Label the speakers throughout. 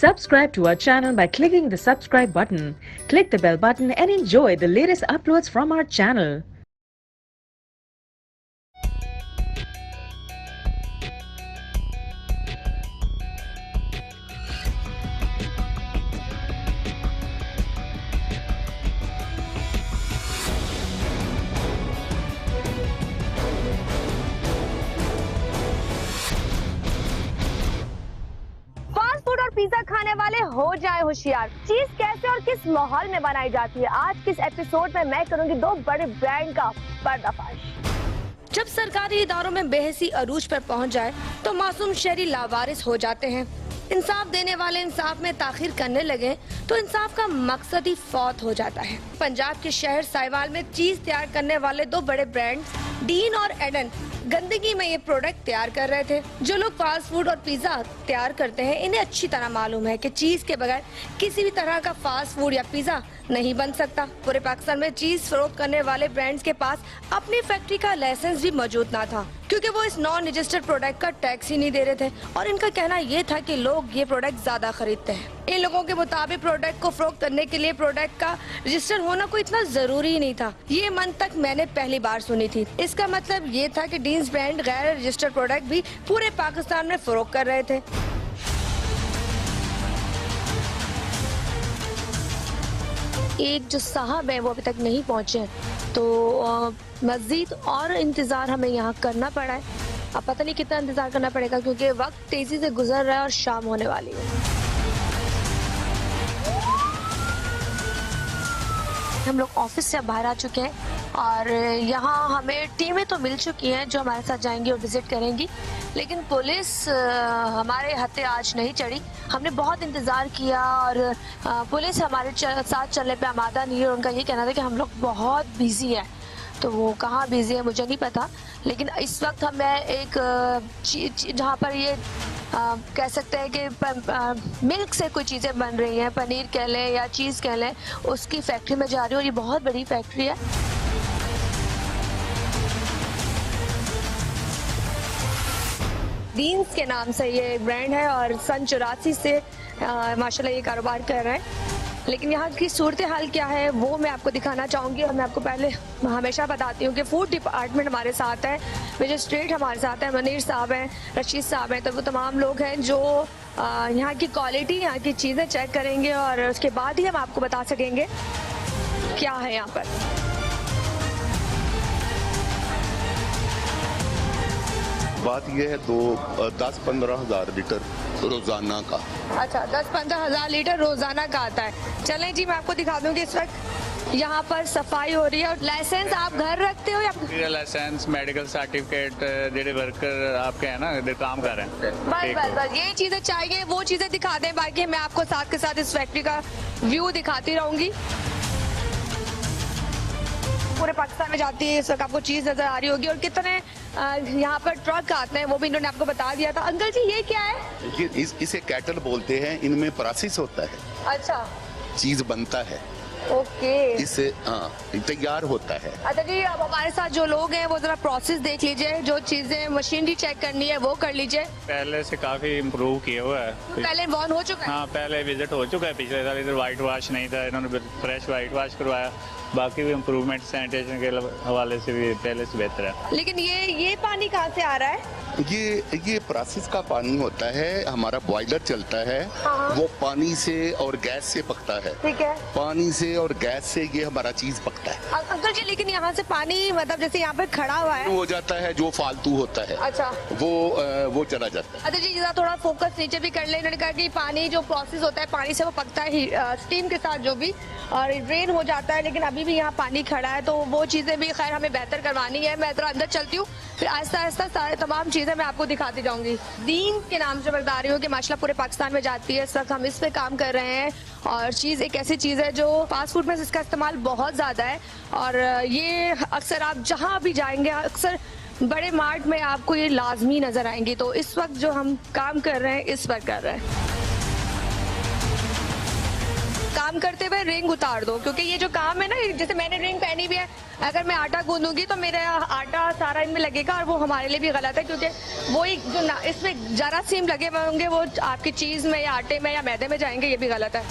Speaker 1: Subscribe to our channel by clicking the subscribe button. Click the bell button and enjoy the latest uploads from our channel.
Speaker 2: Fast food और pizza खाने वाले हो जाए होशियार। चीज कैसे और किस माहौल में बनाई जाती है, आज किस एपिसोड में मैं करूंगी दो बड़े ब्रांड का पर्दाफाश।
Speaker 3: जब सरकारी इदारों में बेहसी अरूज पर पहुंच जाए तो मासूम शहरी लावारिस हो जाते हैं। इंसाफ देने वाले इंसाफ में ताखीर करने लगे तो इंसाफ का मकसद ही फौत हो जाता है। पंजाब के शहर साहिवाल में चीज तैयार करने वाले दो बड़े ब्रांड्स डीन और एडन गंदगी में ये प्रोडक्ट तैयार कर रहे थे। जो लोग फास्ट फूड और पिज्जा तैयार करते हैं इन्हें अच्छी तरह मालूम है कि चीज के बगैर किसी भी तरह का फास्ट फूड या पिज्जा नहीं बन सकता। पूरे पाकिस्तान में चीज फरोख्त करने वाले ब्रांड्स के पास अपनी फैक्ट्री का लाइसेंस भी मौजूद ना था, क्योंकि वो इस नॉन रजिस्टर्ड प्रोडक्ट का टैक्स ही नहीं दे रहे थे और इनका कहना ये था कि लोग ये प्रोडक्ट ज्यादा खरीदते हैं। इन लोगों के मुताबिक प्रोडक्ट को फरोख्त करने के लिए प्रोडक्ट का रजिस्टर होना कोई इतना जरूरी ही नहीं था। ये मन तक मैंने पहली बार सुनी थी। इसका मतलब ये था कि डीन्स ब्रांड गैर रजिस्टर्ड प्रोडक्ट भी पूरे पाकिस्तान में फरोख्त कर रहे थे। एक जो साहब है वो अभी तक नहीं पहुंचे हैं, तो मजीद और इंतजार हमें यहाँ करना पड़ा है। अब पता नहीं कितना इंतजार करना पड़ेगा, क्योंकि वक्त तेजी से गुजर रहा है और शाम होने वाली है। हम लोग ऑफिस से बाहर आ चुके हैं और यहाँ हमें टीमें तो मिल चुकी हैं जो हमारे साथ जाएंगी और विजिट करेंगी, लेकिन पुलिस हमारे हत्थे आज नहीं चढ़ी। हमने बहुत इंतज़ार किया और पुलिस हमारे साथ चलने पे आमादा नहीं है। उनका ये कहना था कि हम लोग बहुत बिजी हैं, तो वो कहाँ बिजी है मुझे नहीं पता, लेकिन इस वक्त हमें एक जहाँ पर ये कह सकते हैं कि मिल्क से कोई चीज़ें बन रही हैं, पनीर कह लें या चीज़ कह लें, उसकी फैक्ट्री में जा रही हूँ और ये बहुत बड़ी फैक्ट्री है। डीन्स के नाम से ये ब्रांड है और सन 84 से माशाल्लाह ये कारोबार कर रहे हैं। लेकिन यहाँ की सूरत हाल क्या है वो मैं आपको दिखाना चाहूँगी। और मैं आपको पहले हमेशा बताती हूँ कि फूड डिपार्टमेंट हमारे साथ है, मजिस्ट्रेट हमारे साथ है, मनीर साहब हैं, रशीद साहब हैं, तो वो तमाम लोग हैं जो यहाँ की क्वालिटी, यहाँ की चीज़ें चेक करेंगे और उसके बाद ही हम आपको बता सकेंगे क्या है यहाँ पर।
Speaker 4: बात यह है 10-15 हज़ार लीटर रोजाना का।
Speaker 3: अच्छा, 10-15 हज़ार लीटर रोजाना का आता है। चलें जी, मैं आपको दिखा दूंगी इस वक्त यहाँ पर सफाई हो रही है। और लाइसेंस आप घर रखते हो या
Speaker 5: लाइसेंस, मेडिकल सर्टिफिकेट, जेडे वर्कर आपके है ना इधर काम कर रहे हैं।
Speaker 3: बस यही चीजें चाहिए, वो चीजें दिखा दें, बाकी मैं आपको साथ के साथ इस फैक्ट्री का व्यू दिखाती रहूंगी। पूरे पाकिस्तान में जाती है, इस वक्त आपको चीज नजर आ रही होगी और कितने यहाँ पर ट्रक आते हैं वो भी इन्होंने आपको बता दिया था। अंकल जी ये क्या है?
Speaker 4: इसे कैटल बोलते हैं, इनमें प्रोसेस होता है।
Speaker 3: अच्छा,
Speaker 4: चीज बनता है,
Speaker 3: ओके,
Speaker 4: इससे तैयार होता है।
Speaker 3: अच्छा जी, अब हमारे साथ जो लोग हैं वो जरा प्रोसेस देख लीजिए, जो चीजें मशीनरी चेक करनी है वो कर लीजिए।
Speaker 5: पहले से काफी इम्प्रूव किया हुआ है।
Speaker 3: पहले इन्वॉल्व हो चुका है।
Speaker 5: हाँ, पहले विजिट हो चुका है। पिछले साल इधर वाइट वॉश नहीं था, इन्होंने फ्रेश वाइट वॉश करवाया। बाकी भी इम्प्रूवमेंट सैनिटेशन के हवाले से भी पहले से बेहतर है।
Speaker 3: लेकिन ये पानी कहाँ से आ रहा है?
Speaker 4: ये प्रोसेस का पानी होता है, हमारा बॉयलर चलता है, वो पानी से और गैस से पकता है।
Speaker 3: ठीक है,
Speaker 4: पानी से और गैस से ये हमारा चीज पकता है।
Speaker 3: अंकल जी, लेकिन यहाँ से पानी मतलब जैसे यहाँ पे खड़ा हुआ है
Speaker 4: हो जाता है, जो फालतू होता है
Speaker 3: अच्छा
Speaker 4: वो चला जाता है।
Speaker 3: अच्छा जी, जरा थोड़ा फोकस नीचे भी कर ले। इन्होंने कहा कि पानी जो प्रोसेस होता है पानी से वो पकता है स्टीम के साथ जो भी, और ड्रेन हो जाता है, लेकिन अभी भी यहाँ पानी खड़ा है, तो वो चीजें भी खैर हमें बेहतर करवानी है। मैं थोड़ा अंदर चलती हूँ, फिर आहिस्ता आहिस्ता सारे तमाम चीजें मैं आपको दिखाती जाऊंगी। दीन के नाम से बता रही हूँ कि माशाल्लाह पूरे पाकिस्तान में जाती है। इस वक्त हम इस पे काम कर रहे हैं और चीज एक ऐसी चीज है जो फास्ट फूड में इसका इस्तेमाल बहुत ज्यादा है और ये अक्सर आप जहाँ भी जाएंगे, अक्सर बड़े मार्ट में आपको ये लाजमी नजर आएंगी। तो इस वक्त जो हम काम कर रहे हैं इस पर कर रहे हैं, काम करते हुए रिंग उतार दो, क्योंकि ये जो काम है ना, जैसे मैंने रिंग पहनी भी है, अगर मैं आटा गूंदूंगी तो मेरा आटा सारा इनमें लगेगा और वो हमारे लिए भी गलत है, क्योंकि वही जो इसमें जरासीम लगे हुए होंगे वो आपकी चीज में या आटे में या मैदे में जाएंगे, ये भी गलत है।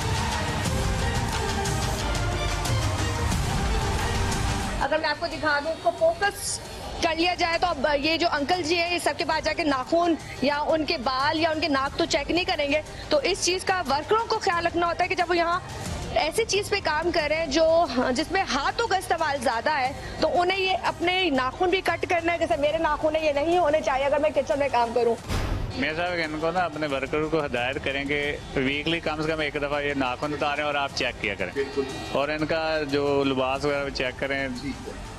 Speaker 3: अगर मैं आपको दिखा दूं, उसको फोकस कर लिया जाए तो अब ये जो अंकल जी हैं, ये सबके पास जाके नाखून या उनके बाल या उनके नाक तो चेक नहीं करेंगे। तो इस चीज का वर्करों को ख्याल रखना होता है कि जब वो यहाँ ऐसी चीज पे काम कर रहे हैं जो जिसमें हाथों का इस्तेमाल ज्यादा है, तो उन्हें ये अपने नाखून भी कट करना है। जैसे मेरे नाखून है, ये नहीं होने चाहिए अगर मैं किचन में काम करूँ।
Speaker 5: मेरे साहब इनको ना अपने वर्कर को हिदायत करेंगे वीकली कम से कम एक दफ़ा ये नाखून उतारें और आप चेक किया करें, और इनका जो लिबास वगैरह चेक करें।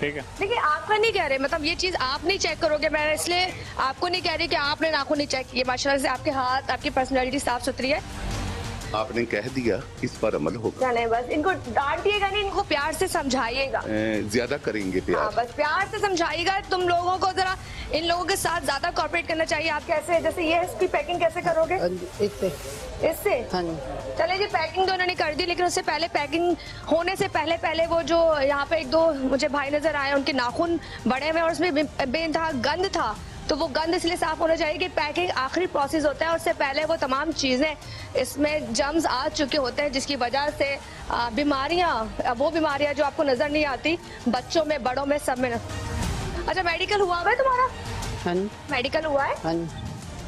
Speaker 5: ठीक है,
Speaker 3: देखिए आपका नहीं कह रहे, मतलब ये चीज आप नहीं चेक करोगे, मैं इसलिए आपको नहीं कह रही कि आपने नाखून नहीं चेक किए। माशाल्लाह से आपके हाथ, आपकी पर्सनैलिटी साफ सुथरी है।
Speaker 4: आपने कह दिया, इस पर अमल होगा।
Speaker 3: नहीं, बस इनको डांटिएगा नहीं, इनको प्यार से समझाइएगा।
Speaker 4: ज्यादा करेंगे प्यार।
Speaker 3: बस प्यार से समझाइएगा। तुम लोगों को जरा इन लोगों के साथ ज्यादा कोऑपरेट करना चाहिए। आप कैसे, जैसे ये इसकी पैकिंग कैसे करोगे? इससे चले जी, पैकिंग तो उन्होंने कर दी, लेकिन उससे पहले, पैकिंग होने से पहले वो जो यहाँ पे एक दो मुझे भाई नजर आए, उनके नाखून बड़े हुए और उसमें बेइंतहा गंद था, तो वो गंद इसलिए साफ होना चाहिए कि पैकिंग आखिरी प्रोसेस होता है, उससे पहले वो तमाम चीजें इसमें जम्स आ चुके होते हैं, जिसकी वजह से बीमारियां, वो बीमारियां जो आपको नजर नहीं आती, बच्चों में, बड़ों में, सब में। अच्छा, मेडिकल हुआ है तुम्हारा?
Speaker 6: हाँ।
Speaker 3: मेडिकल हुआ है?
Speaker 6: हाँ।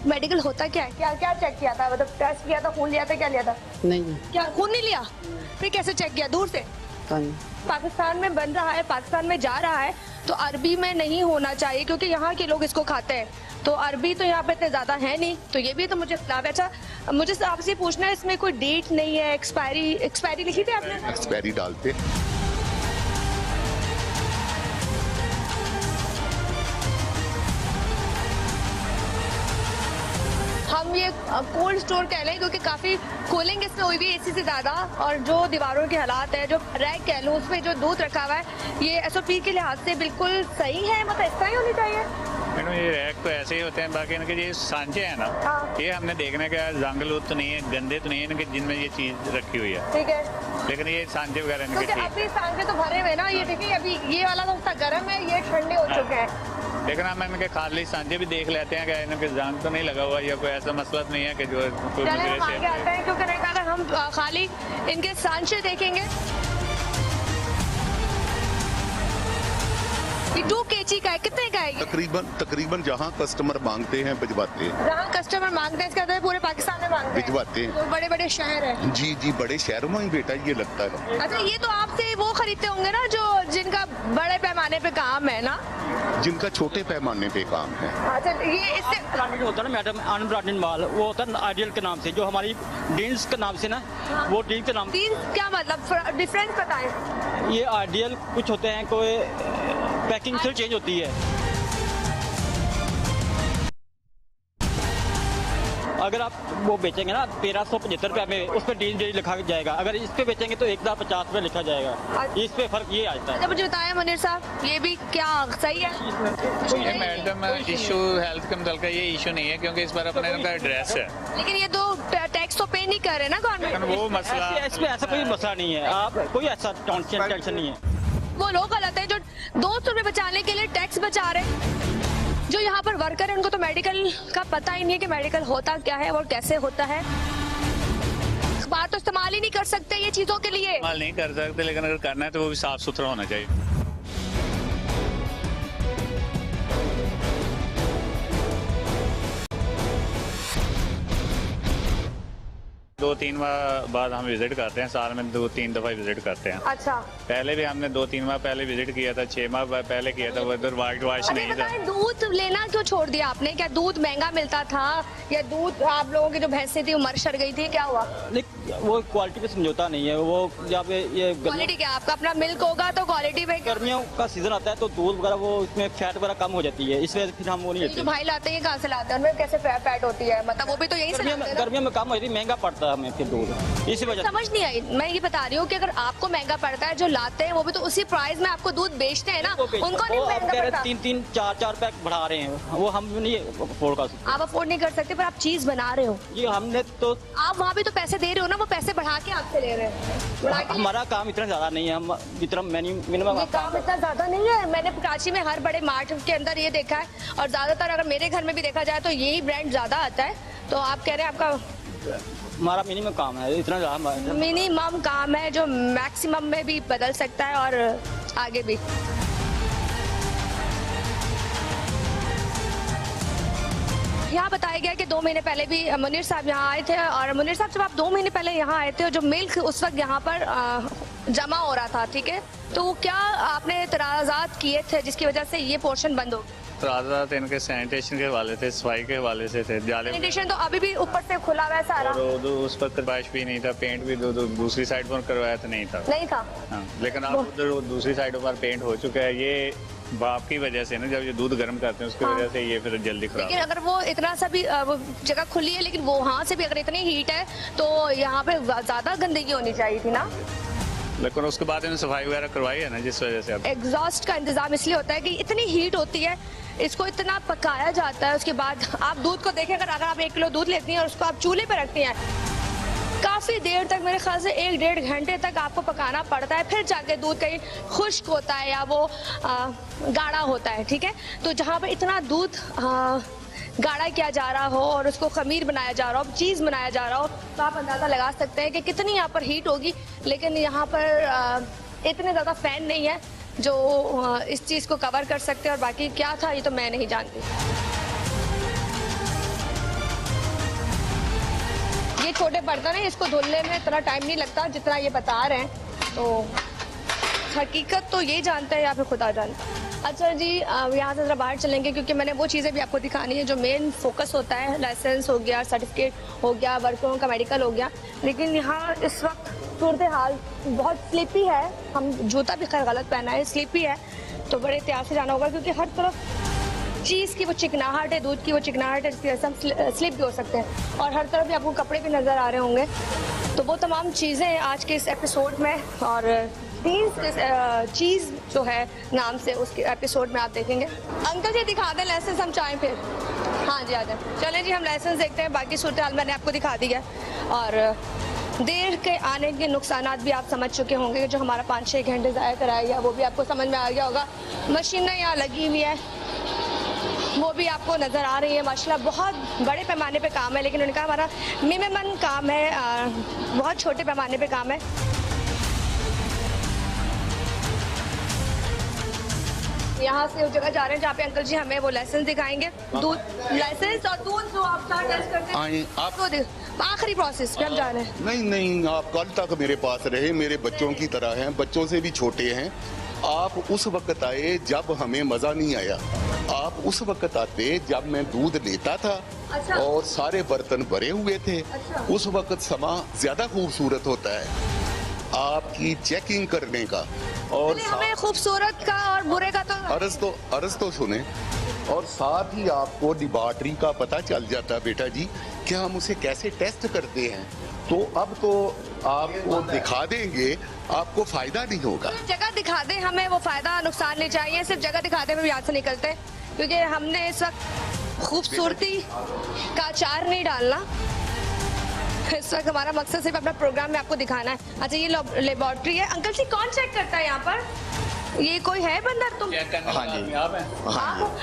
Speaker 3: मेडिकल होता क्या है? क्या क्या चेक किया था? मतलब टेस्ट किया था, खून लिया था, क्या लिया था?
Speaker 6: नहीं।
Speaker 3: क्या खून नहीं लिया? फिर कैसे चेक किया? दूर से?
Speaker 6: हाँ।
Speaker 3: पाकिस्तान में बन रहा है, पाकिस्तान में जा रहा है, तो अरबी में नहीं होना चाहिए, क्योंकि यहाँ के लोग इसको खाते हैं, तो अरबी तो यहाँ पे इतने ज्यादा है नहीं, तो ये भी तो मुझे खिलाफ है। अच्छा, मुझे आपसे पूछना है, इसमें कोई डेट नहीं है? एक्सपायरी लिखी थी आपने?
Speaker 4: एक्सपायरी डालते।
Speaker 3: हम ये कोल्ड स्टोर कह लें, क्योंकि काफी कूलिंग इसमें हुई भी एसी से ज्यादा, और जो दीवारों के हालात है, जो रैक कह लो, उसमें जो दूध रखा हुआ है, ये SOP के लिहाज से बिल्कुल सही है, मतलब इस तरह ही होनी चाहिए।
Speaker 5: मैडम ये रैक तो ऐसे ही होते हैं, बाकी इनके ये सांचे हैं ना,
Speaker 3: हाँ।
Speaker 5: ये हमने देखने का जंगलूत तो नहीं है, गंदे तो नहीं है इनके, जिनमें ये चीज रखी हुई है।
Speaker 3: ठीक है,
Speaker 5: लेकिन ये सांचे वगैरह इनके
Speaker 3: क्योंकि
Speaker 5: ठीक,
Speaker 3: अभी सांचे तो भरे हुए ना, ये देखिए अभी ये वाला तो उसका गर्म है, ये ठंडे हो चुके हैं।
Speaker 5: लेकिन हम इनके खाली सांचे भी देख लेते हैं कि इनके जंग तो नहीं लगा हुआ, या कोई ऐसा मसला तो नहीं है कि जो कोई
Speaker 3: चले हम आगे आते हैं, क्योंकि नहीं अगर हम खाली इनके सांचे देखेंगे, 2 kg का है, कितने का है ये?
Speaker 4: तकरीबन जहाँ कस्टमर मांगते हैं भिजवाते हैं।
Speaker 3: जहाँ कस्टमर मांगते हैं, इसके अंदर पूरे पाकिस्तान में मांगते हैं,
Speaker 4: भिजवाते हैं।
Speaker 3: तो बड़े बड़े शहर है।
Speaker 4: जी, बड़े शहरों में ही बेटा ये लगता है।
Speaker 3: अच्छा, ये तो आपसे वो खरीदते होंगे ना जो जिनका बड़े पैमाने पे काम है ना,
Speaker 4: जिनका छोटे पैमाने पे काम है।
Speaker 3: अच्छा, ये इससे
Speaker 7: ब्रांडेड होता है ना मैडम, अनब्रांडेड माल वो होता है आइडियल के नाम से, जो हमारी डीन्स के नाम से ना, वो डीन के नाम।
Speaker 3: तीन क्या मतलब डिफरेंस बताएं?
Speaker 7: ये आइडियल कुछ होते हैं, कोई पैकिंग से चेंज होती है। अगर आप वो बेचेंगे ना 1375 रुपये में, उस पर डीन लिखा जाएगा, अगर इस पे बेचेंगे तो 1050 रुपये लिखा जाएगा। इस पे फर्क ये आता है।
Speaker 3: अच्छा, मुझे बताया मुनीर साहब, ये भी क्या सही है?
Speaker 5: ये मैडम इशू हेल्थ के मतलब का ये इशू नहीं है, क्योंकि इस पर अपने इनका एड्रेस है,
Speaker 3: लेकिन ये तो टैक्स तो पे नहीं कर रहे ना गवर्नमेंट।
Speaker 5: वो मसला
Speaker 7: इस पे ऐसा कोई मसला नहीं है, आप कोई ऐसा टेंशन नहीं है।
Speaker 3: वो लोग गलत है जो 200 रुपए बचाने के लिए टैक्स बचा रहे हैं। जो यहाँ पर वर्कर है, उनको तो मेडिकल का पता ही नहीं है कि मेडिकल होता क्या है और कैसे होता है। अखबार तो इस्तेमाल ही नहीं कर सकते ये चीजों के लिए।
Speaker 5: इस्तेमाल नहीं कर सकते, लेकिन अगर करना है तो वो भी साफ सुथरा होना चाहिए। दो तीन बार बाद हम विजिट करते हैं, साल में 2-3 दफा विजिट करते हैं।
Speaker 3: अच्छा,
Speaker 5: पहले भी हमने 2-3 माह पहले विजिट किया था, 6 माह पहले किया था, वो इधर वाइट वॉश नहीं था।
Speaker 3: दूध लेना क्यों छोड़ दिया आपने? क्या दूध महंगा मिलता था, या दूध आप लोगों की जो भैंसें थी वो मर शर गई थी, क्या हुआ?
Speaker 7: वो क्वालिटी पे समझौता नहीं है, वो जहाँ पे ये
Speaker 3: क्वालिटी क्या, आपका अपना मिल्क होगा तो क्वालिटी पे।
Speaker 7: गर्मियों का सीजन आता है तो दूध वगैरह वो इसमें फैट वगैरह कम हो जाती है, इसलिए फिर हम वो नहीं लेते।
Speaker 3: जो भाई लाते हैं कहाँ से लाते हैं, उनमें कैसे फैट होती है, मतलब वो भी तो यही
Speaker 7: गर्मियों में कम हो जाती है, महंगा पड़ता हमें फिर दूध, इसी वजह से।
Speaker 3: समझ नहीं आई, मैं ये बता रही हूँ कि अगर आपको महंगा पड़ता है, जो लाते हैं वो भी तो उसी प्राइस में आपको दूध बेचते हैं ना, उनको नहीं महंगा पड़ता।
Speaker 7: 3-3, 4-4 पैक बढ़ा रहे हैं, वो हम नहीं अफोर्ड कर सकते।
Speaker 3: आप अफोर्ड नहीं कर सकते, पर आप चीज बना रहे हो।
Speaker 7: ये हमने तो,
Speaker 3: आप वहाँ भी तो पैसे दे रहे हो ना, वो पैसे बढ़ा के आपसे ले रहे हैं।
Speaker 7: हमारा काम इतना ज्यादा नहीं है, हम जितना मिनिमम
Speaker 3: ये काम इतना ज्यादा नहीं है। मैंने कराची में हर बड़े मार्ट के अंदर ये देखा है, और ज्यादातर अगर मेरे घर में भी देखा जाए तो यही ब्रांड ज्यादा आता है। तो आप कह रहे हैं आपका
Speaker 7: हमारा मिनिमम काम है, इतना ज्यादा
Speaker 3: मिनिमम काम है जो मैक्सिमम में भी बदल सकता है और आगे भी। यहाँ बताया गया कि 2 महीने पहले भी मुनीर साहब यहाँ आए थे, और मुनीर साहब जब आप 2 महीने पहले यहाँ आए थे, जो मिल्क उस वक्त यहाँ पर जमा हो रहा था, ठीक है, तो क्या आपने एतराज़ात किए थे जिसकी वजह से ये पोर्शन बंद हो?
Speaker 5: एतराज़ात इनके सैनिटेशन के हवाले थे, सफाई के हवाले से थे।
Speaker 3: सैनिटेशन तो अभी भी ऊपर से खुला हुआ है सारा,
Speaker 5: और उस पर तरपाश भी नहीं था, पेंट भी दूसरी साइड पर करवाया था, नहीं था।
Speaker 3: नहीं था।
Speaker 5: हाँ, लेकिन अब उधर दूसरी साइड पर पेंट हो चुका है। ये भाप की वजह से ना, जब ये दूध गर्म करते हैं उसकी वजह से ये फिर जल्दी खराब।
Speaker 3: लेकिन अगर वो इतना सा भी वो जगह खुली है, लेकिन वो वहाँ से भी अगर इतनी हीट है तो यहाँ पे ज्यादा गंदगी होनी चाहिए थी ना।
Speaker 5: लेकिन उसके बाद इन्होंने सफाई वगैरह करवाई है ना, जिस वजह से अब
Speaker 3: एग्जॉस्ट का इंतजाम इसलिए होता है कि इतनी हीट होती है, इसको इतना पकाया जाता है, उसके बाद आप दूध को देखें, अगर आप 1 किलो दूध लेती हैं और उसको आप चूल्हे पर रखती हैं, काफी देर तक, मेरे ख्याल से 1-1.5 घंटे तक आपको पकाना पड़ता है, फिर जाके दूध कहीं खुश्क होता है या वो गाढ़ा होता है, ठीक है। तो जहाँ पे इतना दूध गाढ़ा किया जा रहा हो और उसको खमीर बनाया जा रहा हो, चीज़ बनाया जा रहा हो, तो आप अंदाज़ा लगा सकते हैं कि कितनी यहाँ पर हीट होगी। लेकिन यहाँ पर इतने ज़्यादा फैन नहीं है जो इस चीज़ को कवर कर सकते हैं, और बाकी क्या था ये तो मैं नहीं जानती। ये छोटे बर्तन है, इसको धुलने में इतना टाइम नहीं लगता जितना ये बता रहे हैं, तो हकीकत तो ये जानता है या फिर खुदा जानता है। अच्छा जी, यहाँ से ज़रा बाहर चलेंगे क्योंकि मैंने वो चीज़ें भी आपको दिखानी है जो मेन फोकस होता है। लाइसेंस हो गया, सर्टिफिकेट हो गया, वर्करों का मेडिकल हो गया। लेकिन यहाँ इस वक्त सूरत हाल बहुत स्लिपी है, हम जूता भी खैर गलत पहना है, स्लिपी है, तो बड़े एहतियात से जाना होगा क्योंकि हर तरफ चीज़ की वो चिकनाहट है, दूध की वो चिकनाहट है, जिसकी वजह से हम स्लिप भी हो सकते हैं। और हर तरफ भी आपको कपड़े भी नज़र आ रहे होंगे। तो वो तमाम चीज़ें आज के इस एपिसोड में, और 3 चीज़ जो है नाम से उसके एपिसोड में आप देखेंगे। अंकल जी दिखा दें लाइसेंस, हम चाहें फिर? हाँ जी, आ जाए। चलें जी, हम लाइसेंस देखते हैं। बाकी सूरत हाल मैंने आपको दिखा दी है, और देर के आने के नुकसानात भी आप समझ चुके होंगे। जो हमारा 5-6 घंटे ज़ाया कराया गया वो भी आपको समझ में आ गया होगा। मशीनें यहाँ लगी हुई है वो भी आपको नज़र आ रही है। माशाल्लाह बहुत बड़े पैमाने पे काम है, लेकिन उनका हमारा मिनिमम काम है, बहुत छोटे पैमाने पे काम है। यहाँ से उस जगह जा रहे हैं जहाँ पे अंकल जी हमें वो लाइसेंस दिखाएंगे, दूध लाइसेंस और दूध जो आप टेस्ट करते हैं आप आखिरी प्रोसेस पे हम जा रहे हैं।
Speaker 4: नहीं, आप कल तक मेरे पास रहे, मेरे बच्चों की तरह हैं, बच्चों से भी छोटे हैं। आप उस वक्त आए जब हमें मजा नहीं आया, आप उस वक्त आते जब मैं दूध लेता था।
Speaker 3: अच्छा।
Speaker 4: और सारे बर्तन भरे हुए थे।
Speaker 3: अच्छा।
Speaker 4: उस वक्त समा ज्यादा खूबसूरत होता है आपकी चेकिंग करने का। और
Speaker 3: हमें खूबसूरत का और बुरे का तो
Speaker 4: अर्ज तो सुने, और साथ ही आपको लेबॉर्टरी का पता चल जाता बेटा जी कि हम उसे कैसे टेस्ट करते हैं। तो अब तो आपको दिखा देंगे, आपको फायदा नहीं होगा।
Speaker 3: जगह दिखा दे हमें, वो फायदा नुकसान नहीं चाहिए, सिर्फ जगह दिखाते हुए यहाँ से निकलते हैं, क्योंकि हमने इस वक्त खूबसूरती का अचार नहीं डालना। इस वक्त हमारा मकसद सिर्फ अपना प्रोग्राम में आपको दिखाना है। अच्छा, ये लेबॉर्टरी है। अंकल जी कौन चेक करता है यहाँ पर? ये कोई है बंदा? तुम?
Speaker 4: हाँ जी,
Speaker 3: आप?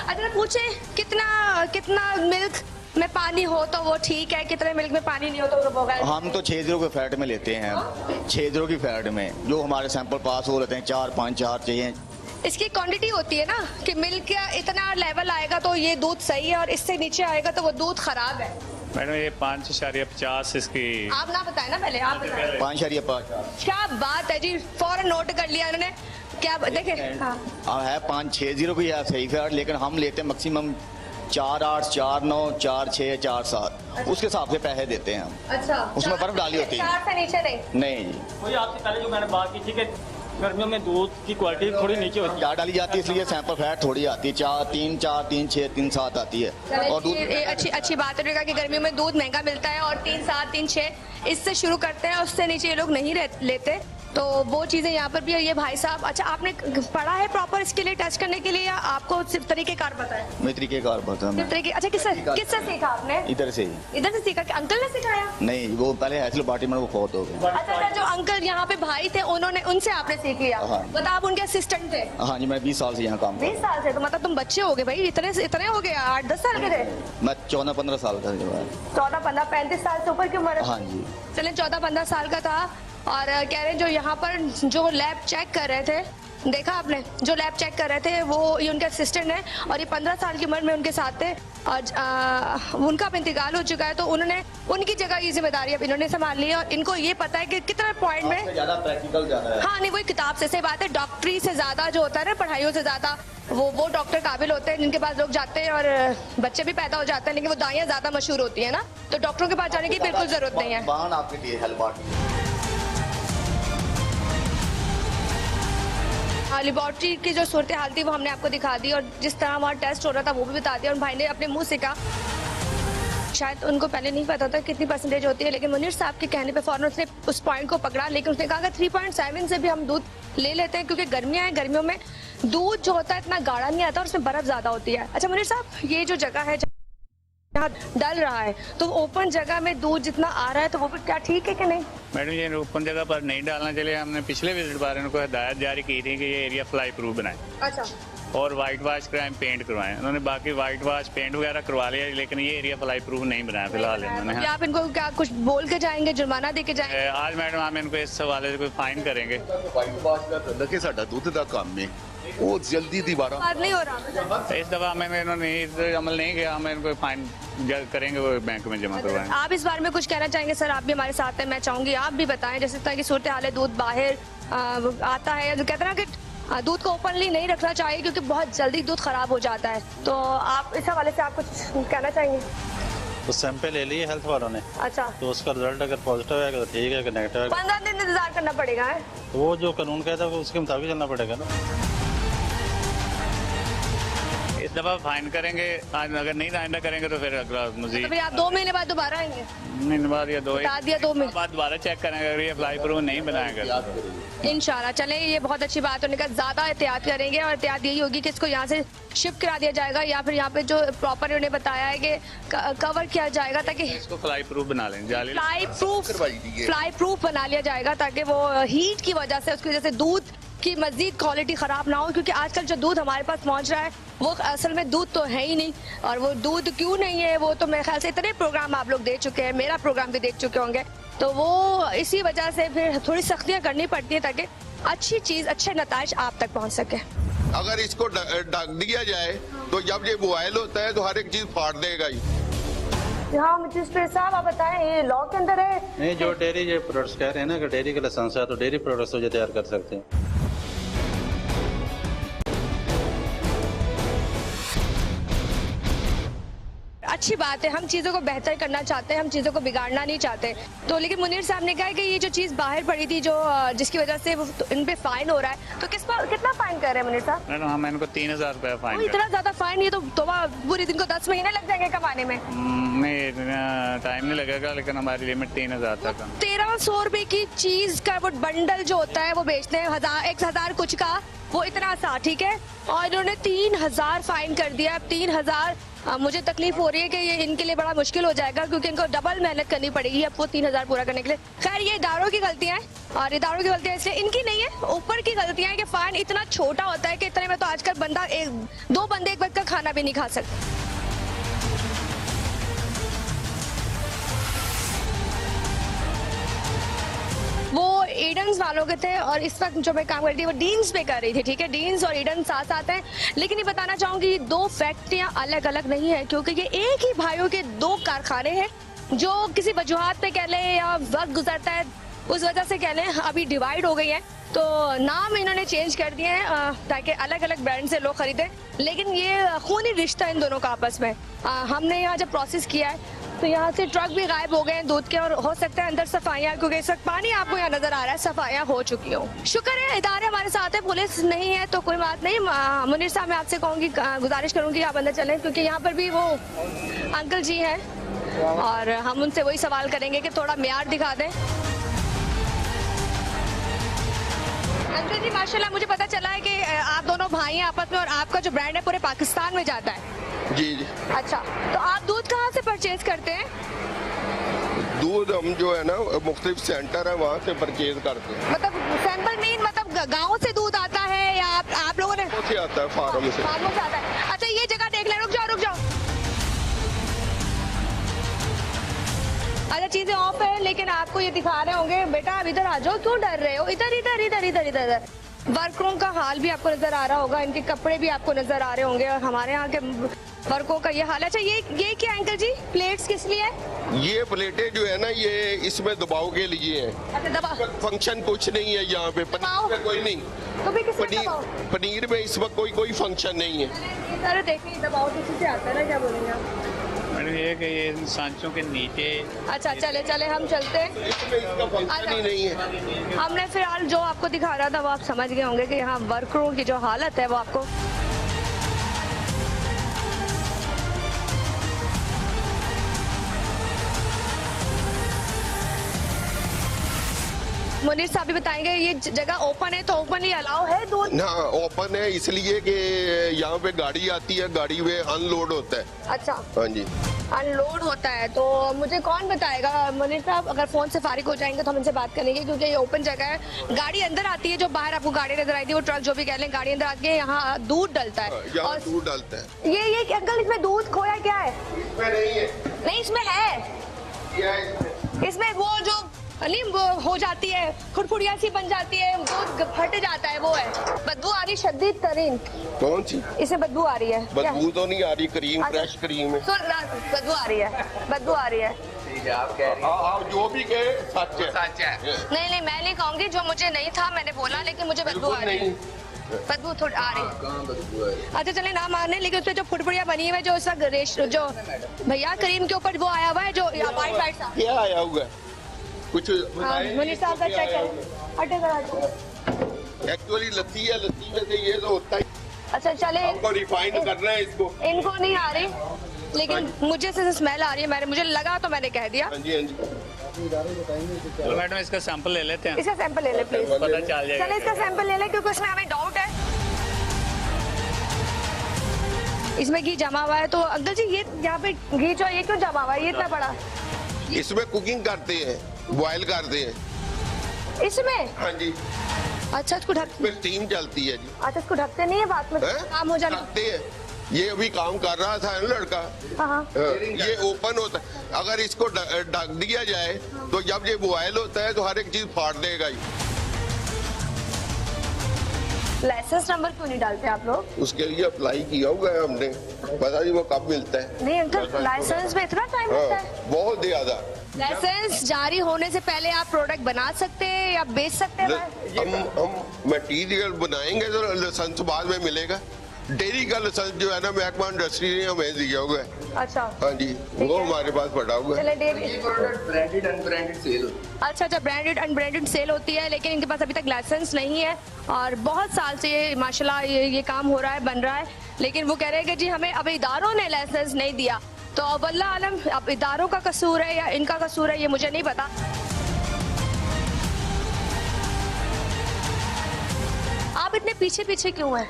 Speaker 3: अच्छा पूछे कितना मिल्क में पानी हो तो वो ठीक है, कितने मिल्क में पानी नहीं हो तो वो गलत?
Speaker 6: हम तो 6 की फैट में लेते हैं, 6 की फैट में जो हमारे सैंपल पास हो लेते हैं, 4-5 चाहिए।
Speaker 3: इसकी क्वांटिटी होती है ना कि मिल्क का इतना लेवल आएगा तो ये दूध सही है, और इससे नीचे आएगा तो वो दूध खराब है।
Speaker 5: मैडम ये 5.50 इसकी।
Speaker 3: आप ना बताए ना पहले, आप बताए।
Speaker 6: 5.5।
Speaker 3: क्या बात है जी, फौरन नोट कर लिया इन्होंने। क्या देखे? हाँ
Speaker 6: है 560 की है सही फैट, लेकिन हम लेते हैं मैक्सिमम 4.8, 4.9, 4.6, 4.7 उसके हिसाब से पैसे देते हैं हम।
Speaker 3: अच्छा,
Speaker 6: उसमें बर्फ डाली होती है।
Speaker 3: 4 से नीचे नहीं
Speaker 6: जी।
Speaker 7: वही आपसे पहले जो मैंने बात की थी कि गर्मियों में दूध की क्वालिटी थोड़ी नीचे होती है,
Speaker 6: क्या डाली जाती है, इसलिए सैंपल फैट थोड़ी आती है। 4, 4, 3, 6, 3, 7 आती है। और दूध
Speaker 3: अच्छी बात है कि गर्मियों में दूध महंगा मिलता है और 3, 7, 3, 6 इससे शुरू करते हैं, उससे नीचे ये लोग नहीं लेते। तो वो चीजें यहाँ पर भी है। ये भाई साहब, अच्छा आपने पढ़ा है प्रॉपर इसके लिए टेस्ट करने के लिए, या आपको सिर्फ तरीकेकार पता है?
Speaker 6: मैं तरीकेकार पता है।
Speaker 3: अच्छा किससे सीखा आपने?
Speaker 6: इधर से ही।
Speaker 3: इधर से सीखा कि अंकल ने सिखाया?
Speaker 6: नहीं, वो पहले ऐसे पार्टी में वो फौत हो गए।
Speaker 3: अच्छा, जो अंकल यहाँ पे भाई थे उन्होंने, उनसे आपने सीख लिया?
Speaker 6: हाँ।
Speaker 3: मतलब आप उनके असिस्टेंट थे?
Speaker 6: हाँ जी, मैं 20 साल से यहाँ काम कर
Speaker 3: 20 साल से? तो मतलब तुम बच्चे हो गए भाई, इतने हो गए? 8-10 साल के थे?
Speaker 6: मैं 14-15 साल का था।
Speaker 3: 14-15, 35 साल से ऊपर की उम्र?
Speaker 6: हाँ जी।
Speaker 3: चले 14-15 साल का था। और कह रहे हैं जो यहाँ पर जो लैब चेक कर रहे थे, देखा आपने, जो लैब चेक कर रहे थे वो ये उनके असिस्टेंट है, और ये 15 साल की उम्र में उनके साथ थे। और उनका अब इंतकाल हो चुका है, तो उन्होंने उनकी जगह ये जिम्मेदारी अब इन्होंने संभाल ली है। और इनको ये पता है कि कितना पॉइंट में
Speaker 6: ज्यादा प्रैक्टिकल ज्यादा है।
Speaker 3: हाँ नहीं, वही किताब से सही बात है। डॉक्टरी से ज्यादा जो होता है ना, पढ़ाइयों से ज्यादा वो डॉक्टर काबिल होते हैं जिनके पास लोग जाते हैं और बच्चे भी पैदा हो जाते हैं, लेकिन वो दवाइयाँ ज्यादा मशहूर होती है ना, तो डॉक्टरों के पास जाने की बिल्कुल जरूरत नहीं है।
Speaker 6: आपके लिए हेल्प
Speaker 3: लेबोरेटरी की जो सूरत हाल थी वो हमने आपको दिखा दी, और जिस तरह वहाँ टेस्ट हो रहा था वो भी बता दिया। और भाई ने अपने मुंह से कहा, शायद उनको पहले नहीं पता था कितनी परसेंटेज होती है, लेकिन मुनीर साहब के कहने पे फौरन उसने उस पॉइंट को पकड़ा। लेकिन उसने कहा कि 3.7 से भी हम दूध ले लेते हैं, क्योंकि गर्मियाँ हैं, गर्मियों में दूध जो होता है इतना गाढ़ा नहीं आता और उसमें बर्फ ज्यादा होती है। अच्छा मुनीर साहब, ये जो जगह है जहाँ डल रहा है, तो ओपन जगह में दूध जितना आ रहा है, तो वो क्या ठीक है कि नहीं?
Speaker 5: मैडम, ये ओपन जगह पर नहीं डालना चाहिए। हमने पिछले विजिट पर इनको हिदायत जारी की थी कि ये एरिया फ्लाई प्रूफ बनाए।
Speaker 3: अच्छा।
Speaker 5: और वाइट वाश क्राइम पेंट करवाएं। उन्होंने बाकी वाइट वाश पेंट वगैरह करवा लिया, लेकिन ये एरिया फ्लाई प्रूफ नहीं बनाया फिलहाल इन्होंने।
Speaker 3: आप इनको क्या कुछ बोल के जाएंगे, जुर्माना दे के जाएंगे?
Speaker 5: आज मैडम हम इनको इस हवाले से कोई फाइन करेंगे।
Speaker 4: वाइट वाश का देखिए साडा दूध का काम में वो जल्दी दोबारा
Speaker 3: नहीं हो रहा।
Speaker 5: इस दफा हमें इन्होंने अमल नहीं किया, हम इनको फाइन करेंगे, वो बैंक में जमा करवाएंगे।
Speaker 3: आप इस बारे में कुछ कहना चाहेंगे? सर आप भी हमारे साथ हैं, मैं चाहूंगी आप भी बताएं, जैसे तरह की सूरत हाल है, दूध बाहर आता है, जो कहते हैं ना कि दूध को ओपनली नहीं रखना चाहिए क्योंकि बहुत जल्दी दूध खराब हो जाता है, तो आप इस हवाले से आप कुछ कहना चाहेंगे?
Speaker 8: तो सैंपल ले लिए हेल्थ वालों ने।
Speaker 3: अच्छा।
Speaker 8: तो उसका रिजल्ट अगर पॉजिटिव है तो ठीक है, अगर नेगेटिव है
Speaker 3: 15 दिन इंतजार करना पड़ेगा है?
Speaker 8: तो वो जो कानून कहता है उसके मुताबिक चलना पड़ेगा ना।
Speaker 5: इस दफा फाइन करेंगे, अगर नहीं आइंदा करेंगे तो फिर अगला मजीद।
Speaker 3: तो फिर आप 2 महीने बाद दोबारा आएंगे?
Speaker 5: महीने बाद या 2
Speaker 3: महीने
Speaker 5: बाद दोबारा चेक करेंगे, अगर ये फ्लाई प्रूफ नहीं बनाएगा।
Speaker 3: इंशाल्लाह। चले, ये बहुत अच्छी बात होने का, ज्यादा एहतियात करेंगे, और एहतियात यही होगी कि इसको यहाँ से शिफ्ट करा दिया जाएगा, या फिर यहाँ पे जो प्रॉपर उन्हें बताया है कि कवर किया जाएगा, ताकि
Speaker 5: इसको फ्लाई प्रूफ बना लें, जाली
Speaker 3: फ्लाई प्रूफ बना लिया जाएगा, ताकि वो हीट की वजह से, उसकी वजह से दूध की मजीद क्वालिटी खराब ना हो। क्योंकि आजकल जो दूध हमारे पास पहुंच रहा है वो असल में दूध तो है ही नहीं, और वो दूध क्यों नहीं है वो तो मेरे ख्याल से इतने प्रोग्राम आप लोग देख चुके हैं, मेरा प्रोग्राम भी देख चुके होंगे, तो वो इसी वजह से फिर थोड़ी सख्तियां करनी पड़ती है ताकि अच्छी चीज, अच्छे नताइज आप तक पहुंच सके।
Speaker 4: अगर इसको ढक दिया जाए तो जब ये बॉयल होता है तो हर एक चीज फाड़ देगा ही।
Speaker 3: हाँ मजिस्ट्रेट साहब आप बताएं, ये लॉ के अंदर है?
Speaker 8: नहीं, जो डेयरी जो प्रोडक्ट्स कह रहे हैं ना, अगर डेयरी का लाइसेंस है तो डेयरी प्रोडक्ट्स जो तैयार कर सकते हैं।
Speaker 3: अच्छी बात है, हम चीज़ों को बेहतर करना चाहते हैं, हम चीज़ों को बिगाड़ना नहीं चाहते। तो लेकिन मुनीर साहब ने कहा है कि ये जो चीज़ बाहर पड़ी थी, जो जिसकी वजह से वो इन पे फाइन हो रहा है, तो कितना फाइन कर रहे हैं मुनीर साहब?
Speaker 5: मैडम हम इनको 3000 रुपया फाइन।
Speaker 3: इतना ज्यादा फाइन? ये तो पूरी दिन को 10 महीने लग जाएंगे कमाने में।
Speaker 5: नहीं, टाइम नहीं लगेगा, लेकिन हमारी लिमिट 3000 तक।
Speaker 3: 1300 रुपए की चीज का वो बंडल जो होता है वो बेचते हैं 1000 कुछ का, वो इतना सा, ठीक है, और इन्होंने 3000 फाइन कर दिया। अब 3000 मुझे तकलीफ हो रही है कि ये इनके लिए बड़ा मुश्किल हो जाएगा, क्योंकि इनको डबल मेहनत करनी पड़ेगी अब वो 3000 पूरा करने के लिए। खैर ये इदारों की गलतियां हैं, और इदारों की गलतियां इसलिए इनकी नहीं है, ऊपर की गलतियां हैं कि फाइन इतना छोटा होता है कि इतने में तो आजकल बंदा 2 बंदे एक वक्त का खाना भी नहीं खा सकता। वो ईडन्स वालों के थे, और इस वक्त जो मैं काम कर रही थी वो डीन्स पे कर रही थी, ठीक है, डीन्स और ईडन साथ साथ हैं। लेकिन ये बताना चाहूंगी 2 फैक्ट्रियां अलग अलग नहीं है, क्योंकि ये एक ही भाइयों के 2 कारखाने हैं, जो किसी वजूहात पे कह लें या वक्त गुजरता है उस वजह से कह लें अभी डिवाइड हो गई है, तो नाम इन्होंने चेंज कर दिए हैं ताकि अलग अलग ब्रांड से लोग खरीदें। लेकिन ये खूनी रिश्ता इन दोनों का आपस में। हमने यहाँ जब प्रोसेस किया है तो यहाँ से ट्रक भी गायब हो गए हैं दूध के, और हो सकता है अंदर सफाइयाँ, क्योंकि इस वक्त पानी आपको यहाँ नजर आ रहा है, सफाइयाँ हो चुकी हो। शुक्र है इदारे हमारे साथ है, पुलिस नहीं है तो कोई बात नहीं। मुनीर साहब मैं आपसे कहूँगी, गुजारिश करूँगी आप अंदर चलें, क्योंकि यहाँ पर भी वो अंकल जी हैं और हम उनसे वही सवाल करेंगे कि थोड़ा म्यार दिखा दें। अंकल जी माशाल्लाह, मुझे पता चला है कि आप दोनों भाई हैं आपस में और आपका जो ब्रांड है पूरे पाकिस्तान में जाता है।
Speaker 9: जी जी।
Speaker 3: अच्छा, तो आप दूध कहाँ से परचेज करते हैं?
Speaker 9: दूध हम जो है ना मुख्तलिफ सेंटर है वहाँ से परचेज करते हैं।
Speaker 3: मतलब सैंपल मीन मतलब गाँव से दूध आता है या आप लोगों ने?
Speaker 9: से आता है फार्म से।
Speaker 3: फार्मों से आता है। अच्छा, ये जगह देख ले, रुक जाओ। अच्छा, चीजें ऑफ है लेकिन आपको ये दिखा रहे होंगे, बेटा आप इधर आ जाओ, क्यों डर रहे हो? इधर। वर्करों का हाल भी आपको नजर आ रहा होगा, इनके कपड़े भी आपको नजर आ रहे होंगे और हमारे यहाँ के वर्कों का ये हाल है। अच्छा, ये क्या अंकल जी, प्लेट्स किस लिए है?
Speaker 9: ये प्लेटें जो है ना ये इसमें दबाव के लिए है।
Speaker 3: अच्छा, दबाव
Speaker 9: फंक्शन कुछ नहीं है यहाँ पे, पनीर में कोई नहीं।
Speaker 3: तो भी किसमें दबाव?
Speaker 9: पनीर में इस वक्त कोई फंक्शन नहीं है।
Speaker 3: अरे देखिए, दबाव किसी से आता है ना, क्या बोलेंगे आप?
Speaker 5: मैडम ये कि ये सांचों के नीचे।
Speaker 3: अच्छा, चले हम चलते हैं।
Speaker 9: इसमें इसका फंक्शन ही नहीं है।
Speaker 3: हमने फिलहाल जो आपको दिखा रहा था वो आप समझ गए होंगे कि यहाँ वर्करों की जो हालत है वो आपको मुनीर साहब भी बताएंगे। ये जगह ओपन है तो ओपन ही अलाउ है दूध?
Speaker 9: ना, ओपन है इसलिए कि यहाँ पे गाड़ी आती है, गाड़ी में अनलोड होता है।
Speaker 3: अच्छा,
Speaker 9: हाँ जी,
Speaker 3: अनलोड होता है। तो मुझे कौन बताएगा मुनीर साहब? अगर फोन से फारिग हो जाएंगे तो हम इनसे बात करेंगे, क्योंकि ये ओपन जगह है। गाड़ी अंदर आती है, जो बाहर आपको गाड़ी नजर आई थी, वो ट्रक जो भी कह लें, गाड़ी अंदर आती है, यहाँ दूध डलता है।
Speaker 9: यहाँ दूध डालता है।
Speaker 2: ये अंकल, इसमें दूध खोया क्या है?
Speaker 9: इसमें नहीं है।
Speaker 2: नहीं, इसमें है।
Speaker 9: क्या है?
Speaker 2: इसमें वो जो
Speaker 3: नहीं, वो हो जाती है, फुड़फुड़िया सी बन जाती है, दूध फट जाता है, वो है। बदबू आ रही शदीद तरीन।
Speaker 9: कौन सी?
Speaker 3: इसमें बदबू आ रही है।
Speaker 9: बदबू तो नहीं आ रही, क्रीम,
Speaker 3: अच्छा।
Speaker 9: फ्रेश क्रीम है।
Speaker 3: बदबू आ रही है।
Speaker 9: आप जो भी कहे सच है।
Speaker 3: नहीं, मैं नहीं कहूंगी, जो मुझे नहीं था मैंने बोला, लेकिन मुझे बदबू आ रही है। बदबू थोड़ी आ रही है। अच्छा, चले ना मारने, लेकिन उसपे जो फुटफुड़िया बनी हुई है, जो उसका जो भैया क्रीम के ऊपर वो आया हुआ है, जो वाइट सा
Speaker 9: क्या आया हुआ है कुछ?
Speaker 3: मुनीर साहब का चेक करें।
Speaker 9: एक्चुअली लस्सी है, लस्सी में से ये तो होता है।
Speaker 3: अच्छा, चले
Speaker 9: आपको रिफाइंड करना है इसको।
Speaker 3: इनको नहीं आ रही, लेकिन मुझे से स्मेल आ रही है। मुझे लगा तो मैंने कह दिया।
Speaker 9: हाँ जी।
Speaker 5: तो मैडम इसका सैंपल ले लेते हैं।
Speaker 3: इसका सैंपल ले ले प्लीज।
Speaker 5: पता चल जाएगा।
Speaker 3: चले इसका सैंपल ले ले, क्योंकि उसमें हमें डाउट है। इसमें घी जमा हुआ है। तो अंकल जी, ये यहाँ पे घी जो ये क्यों जमा हुआ है, ये इतना बड़ा?
Speaker 9: इसमें कुकिंग करते हैं, बॉयल करते हैं।
Speaker 3: इसमें?
Speaker 9: हाँ जी।
Speaker 3: अच्छा, इसको
Speaker 9: इसमें स्टीम चलती है जी।
Speaker 3: अच्छा, इसको ढकते नहीं है, बात में काम हो जाना।
Speaker 9: ढकते हैं। ये अभी काम कर रहा था ना लड़का।
Speaker 3: हाँ।
Speaker 9: ये ओपन होता है, अगर इसको ढक दिया जाए तो जब ये बॉयल होता है तो हर एक चीज फाड़ देगा ही।
Speaker 3: लाइसेंस नंबर क्यों नहीं डालते आप लोग?
Speaker 9: उसके लिए अप्लाई किया हुआ है हमने, पता नहीं वो कब मिलता है।
Speaker 3: नहीं अंकल, लाइसेंस में इतना टाइम लगता है?
Speaker 9: बहुत ज्यादा।
Speaker 3: लाइसेंस जारी होने से पहले आप प्रोडक्ट बना सकते हैं या बेच सकते हैं?
Speaker 9: हम मटेरियल बनाएंगे तो लाइसेंस बाद में मिलेगा। डेयरी का लाइसेंस जो है ना महकमा इंडस्ट्री ने हमें दिया हुआ है।
Speaker 3: अच्छा।
Speaker 9: हाँ जी, वो हमारे पास पड़ा हुआ है।
Speaker 10: ब्रांडेड अनब्रांडेड सेल होती है।
Speaker 3: अच्छा, ब्रांडेड अनब्रांडेड सेल होती है, लेकिन इनके पास अभी तक लाइसेंस नहीं है और बहुत साल से ये माशाल्लाह ये काम हो रहा है, बन रहा है। लेकिन वो कह रहे हैं कि जी हमें अब इदारों ने लाइसेंस नहीं दिया। तो अब अल्लाह आलम, अब इदारों का कसूर है या इनका कसूर है, ये मुझे नहीं पता। आप इतने पीछे पीछे क्यों हैं?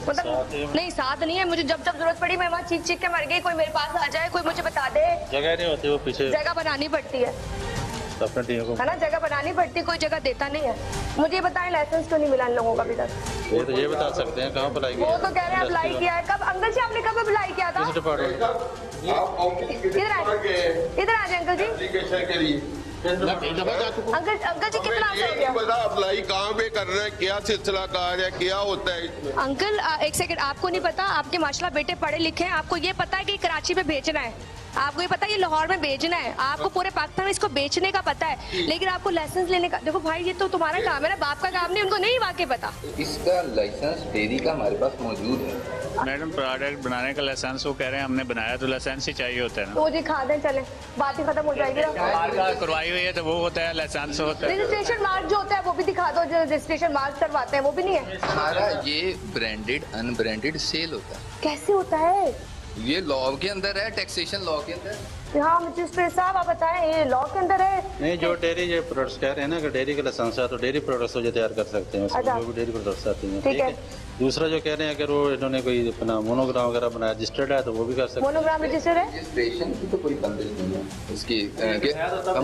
Speaker 3: मतलब नहीं, साथ नहीं है। मुझे जब जरूरत पड़ी मैं वहाँ चीख के मर गई। कोई मेरे पास आ जाए, कोई मुझे बता दे।
Speaker 8: जगह नहीं होती, वो पीछे
Speaker 3: जगह बनानी पड़ती है,
Speaker 8: अपने टीम को
Speaker 3: है ना, जगह बनानी पड़ती है, कोई जगह देता नहीं है। मुझे बताएं लाइसेंस क्यों नहीं मिला इन लोगों का अभी तक?
Speaker 8: ये तो ये बता सकते हैं कहाँ अप्लाई किया।
Speaker 3: वो तो कह रहे हैं अप्लाई किया है। कब अंकल जी, आपने कब अप्लाई किया था?
Speaker 8: किस डिपार्टमेंट?
Speaker 3: इधर आ जाए अंकल जी। अंकल जी, कितना हो गया?
Speaker 9: पता अप्लाई कहाँ पे करना है, क्या सिलसिला कार है, क्या होता है इसमें?
Speaker 3: अंकल एक सेकंड, आपको नहीं पता? आपके माशाल्लाह बेटे पढ़े लिखे हैं, आपको ये पता है कि कराची में भेजना है, आपको ये पता है ये लाहौर में बेचना है, आपको पूरे पाकिस्तान में इसको बेचने का पता है, लेकिन आपको लाइसेंस लेने का, देखो भाई ये तो तुम्हारा काम है ना, बाप का काम नहीं, उनको नहीं वाकई पता।
Speaker 10: इसका लाइसेंस डेयरी का हमारे पास मौजूद है।
Speaker 5: मैडम प्रोडक्ट बनाने का लाइसेंस वो कह रहे हैं हमने बनाया तो लाइसेंस ही चाहिए होता है ना।
Speaker 3: तो जी खा दें, चले बात ही खत्म हो जाएगी।
Speaker 5: करवाई हुई है तो वो होता है, लाइसेंस होता है।
Speaker 3: रजिस्ट्रेशन मार्क जो होता है वो भी दिखा दो, जो रजिस्ट्रेशन मार्क करवाते हैं वो भी नहीं है।
Speaker 10: सारा ये ब्रांडेड अनब्रांडेड सेल होता है।
Speaker 3: कैसे होता है?
Speaker 10: ये लॉ के अंदर है, टैक्सेशन लॉ के अंदर।
Speaker 2: हाँ मजिस्ट्रेट साहब आप बताएं, ये लॉ के अंदर है?
Speaker 8: नहीं, जो डेयरी जो प्रोडक्ट्स कह रहे हैं ना कि डेयरी का लाइसेंस है तो डेयरी प्रोडक्ट्स जो तैयार कर सकते हैं, उसमें जो भी डेयरी प्रोडक्ट्स आती हैं, ठीक है। दूसरा जो कह रहे हैं अगर वो इन्होंने कोई अपना मोनोग्राम वगैरह बनाया रजिस्टर्ड है तो वो भी कर सकते हैं।
Speaker 2: मोनोग्राम रजिस्टर्ड है?
Speaker 10: रजिस्ट्रेशन की तो कोई बंदिश नहीं है इसकी,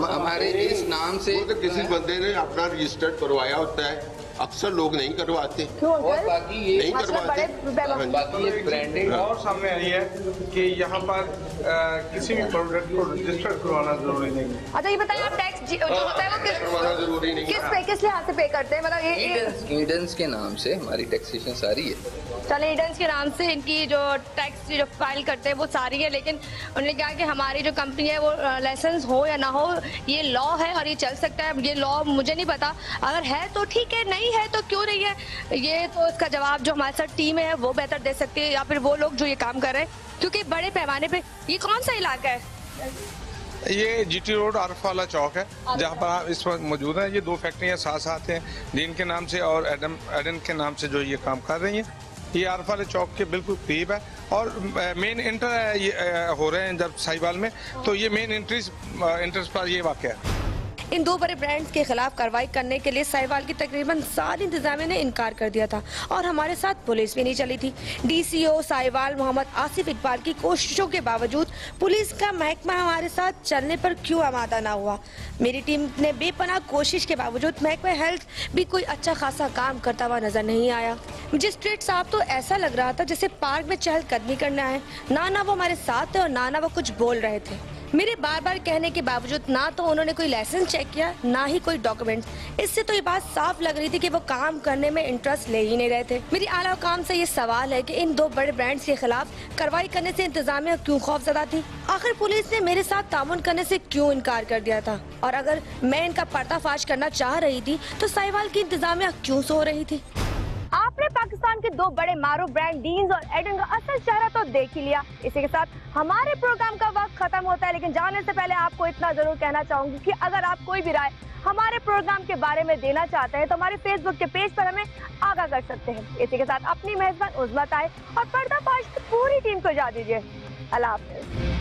Speaker 10: हमारे इस नाम से
Speaker 9: वो तो किसी बंदे ने अपना रजिस्टर्ड करवाया होता है, अक्सर लोग नहीं करवाते।
Speaker 10: और बाकी ये
Speaker 9: नहीं करवाते,
Speaker 10: बाकी ये ब्रांडिंग
Speaker 11: और सामने आई है कि यहाँ पर किसी भी प्रोडक्ट को रजिस्टर्ड करवाना जरूरी नहीं है।
Speaker 2: अच्छा ये बताइए, आप टैक्स जो होता है वो
Speaker 9: करवाना जरूरी नहीं है।
Speaker 2: किस लिहाज से पे करते हैं? मतलब ये
Speaker 10: ईडेंस के नाम से हमारी टैक्सेशन सारी है।
Speaker 3: चले ईडेंस के नाम से इनकी जो टैक्स जो फाइल करते हैं वो सारी है, लेकिन उन्होंने कहा कि हमारी जो कंपनी है वो लाइसेंस हो या ना हो ये लॉ है और ये चल सकता है। ये लॉ मुझे नहीं पता, अगर है तो ठीक है, नहीं है तो क्यों नहीं है, ये तो इसका जवाब जो हमारे साथ टीम है वो बेहतर दे सकती है, या फिर वो लोग जो ये काम कर रहे हैं, क्योंकि बड़े पैमाने पे। ये कौन सा इलाका है?
Speaker 11: ये जीटी रोड आरफ वाला चौक है जहाँ पर आप इस वक्त मौजूद हैं। ये दो फैक्ट्रियाँ साथ साथ हैं, डीन के नाम से और एडन के नाम से जो ये काम कर रही हैं। ये आरफ वाले चौक के बिल्कुल करीब है और मेन इंटर ये हो रहे हैं जब साहिवाल में, तो ये मेन इंट्रेंस पर ये वाक़ है।
Speaker 3: इन दो बड़े ब्रांड्स के खिलाफ कार्रवाई करने के लिए साहिवाल की तकरीबन सारी इंतजामिया ने इनकार कर दिया था और हमारे साथ पुलिस भी नहीं चली थी। डीसीओ साहिवाल मोहम्मद आसिफ इकबाल की कोशिशों के बावजूद पुलिस का महकमा हमारे साथ चलने पर क्यों आमादा ना हुआ? मेरी टीम ने बेपनाह कोशिश के बावजूद महकमा हेल्थ भी कोई अच्छा खासा काम करता हुआ नजर नहीं आया। मजिस्ट्रेट साहब तो ऐसा लग रहा था जैसे पार्क में चहलकदमी करना है, ना वो हमारे साथ थे और ना वो कुछ बोल रहे थे। मेरे बार बार कहने के बावजूद ना तो उन्होंने कोई लाइसेंस चेक किया, ना ही कोई डॉक्यूमेंट। इससे तो ये बात साफ लग रही थी कि वो काम करने में इंटरेस्ट ले ही नहीं रहे थे। मेरी आला हुकाम से ये सवाल है कि इन दो बड़े ब्रांड्स के खिलाफ कार्रवाई करने से इंतजामिया क्यों खौफजदा थी? आखिर पुलिस ने मेरे साथ तामुन करने से क्यों इनकार कर दिया था? और अगर मैं इनका पर्दाफाश करना चाह रही थी तो साहिवाल की इंतजामिया क्यों सो रही थी?
Speaker 2: आपने पाकिस्तान के दो बड़े मारूफ ब्रांड डीन्स और एडन का असल चेहरा तो देख ही लिया। इसी के साथ हमारे प्रोग्राम का वक्त खत्म होता है, लेकिन जाने से पहले आपको इतना जरूर कहना चाहूंगी कि अगर आप कोई भी राय हमारे प्रोग्राम के बारे में देना चाहते हैं तो हमारे फेसबुक के पेज पर हमें आगाह कर सकते हैं। इसी के साथ अपनी मेजबान उज़्मा ताहिर और पर्दाफाश की पूरी टीम को इजाज़त दीजिए। अल्लाह हाफ़िज़।